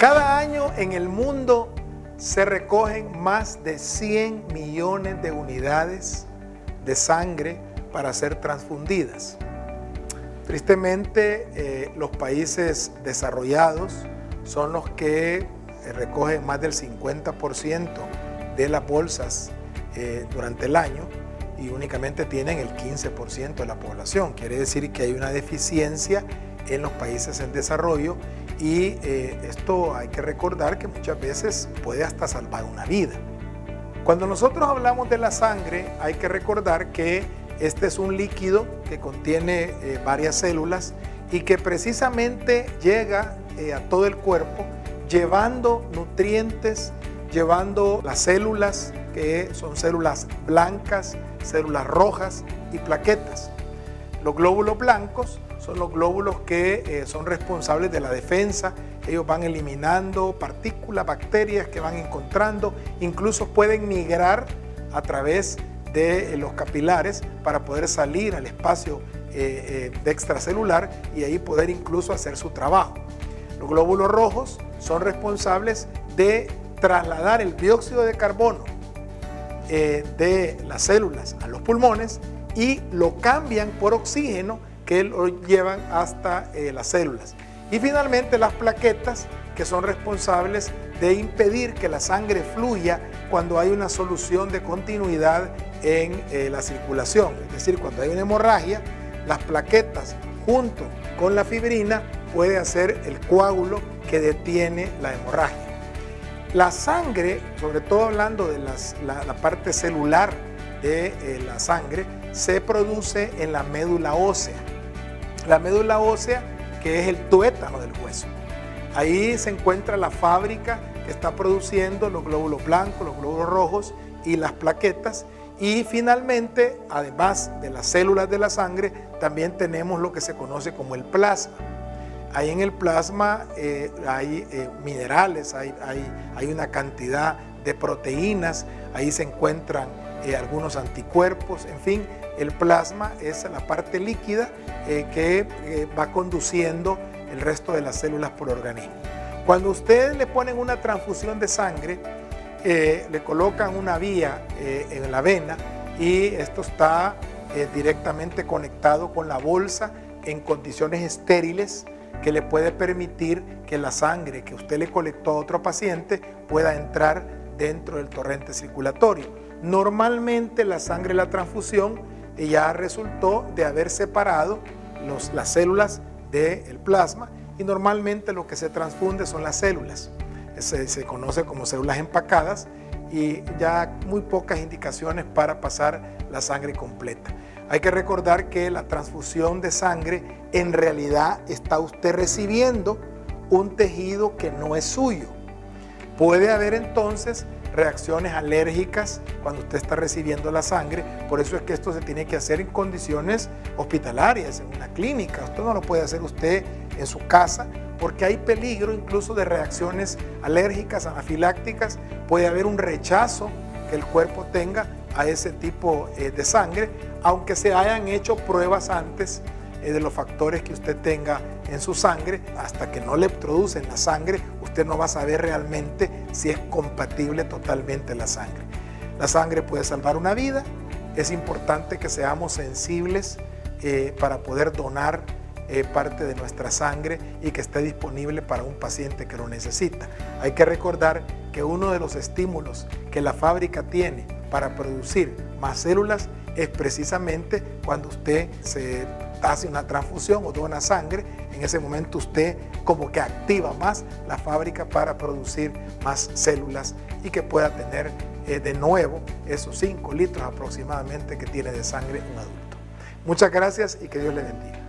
Cada año en el mundo se recogen más de 100 millones de unidades de sangre para ser transfundidas. Tristemente, los países desarrollados son los que recogen más del 50% de las bolsas durante el año y únicamente tienen el 15% de la población. Quiere decir que hay una deficiencia en los países en desarrollo y esto hay que recordar que muchas veces puede hasta salvar una vida. Cuando nosotros hablamos de la sangre, hay que recordar que este es un líquido que contiene varias células y que precisamente llega a todo el cuerpo llevando nutrientes, llevando las células que son células blancas, células rojas y plaquetas. Los glóbulos blancos son los glóbulos que son responsables de la defensa. Ellos van eliminando partículas, bacterias que van encontrando, incluso pueden migrar a través de los capilares para poder salir al espacio extracelular y ahí poder incluso hacer su trabajo. Los glóbulos rojos son responsables de trasladar el dióxido de carbono de las células a los pulmones y lo cambian por oxígeno que lo llevan hasta las células. Y finalmente las plaquetas, que son responsables de impedir que la sangre fluya cuando hay una solución de continuidad en la circulación. Es decir, cuando hay una hemorragia, las plaquetas junto con la fibrina puede hacer el coágulo que detiene la hemorragia. La sangre, sobre todo hablando de la parte celular de la sangre, se produce en la médula ósea. La médula ósea, que es el tuétano del hueso. Ahí se encuentra la fábrica que está produciendo los glóbulos blancos, los glóbulos rojos y las plaquetas. Y finalmente, además de las células de la sangre, también tenemos lo que se conoce como el plasma. Ahí en el plasma hay minerales, hay una cantidad de proteínas, ahí se encuentran algunos anticuerpos, en fin, el plasma es la parte líquida que va conduciendo el resto de las células por organismo. Cuando ustedes le ponen una transfusión de sangre, le colocan una vía en la vena y esto está directamente conectado con la bolsa en condiciones estériles que le puede permitir que la sangre que usted le colectó a otro paciente pueda entrar dentro del torrente circulatorio. Normalmente la sangre de la transfusión ya resultó de haber separado las células del plasma y normalmente lo que se transfunde son las células. Se conoce como células empacadas y ya muy pocas indicaciones para pasar la sangre completa. Hay que recordar que la transfusión de sangre en realidad está usted recibiendo un tejido que no es suyo. Puede haber entonces reacciones alérgicas cuando usted está recibiendo la sangre, por eso es que esto se tiene que hacer en condiciones hospitalarias, en una clínica. Esto no lo puede hacer usted en su casa porque hay peligro incluso de reacciones alérgicas, anafilácticas, puede haber un rechazo que el cuerpo tenga a ese tipo de sangre, aunque se hayan hecho pruebas antes de los factores que usted tenga en su sangre. Hasta que no le producen la sangre, usted no va a saber realmente si es compatible totalmente la sangre. La sangre puede salvar una vida, es importante que seamos sensibles para poder donar parte de nuestra sangre y que esté disponible para un paciente que lo necesita. Hay que recordar que uno de los estímulos que la fábrica tiene para producir más células es precisamente cuando usted se hace una transfusión o dona sangre. En ese momento usted como que activa más la fábrica para producir más células y que pueda tener de nuevo esos 5 litros aproximadamente que tiene de sangre un adulto. Muchas gracias y que Dios le bendiga.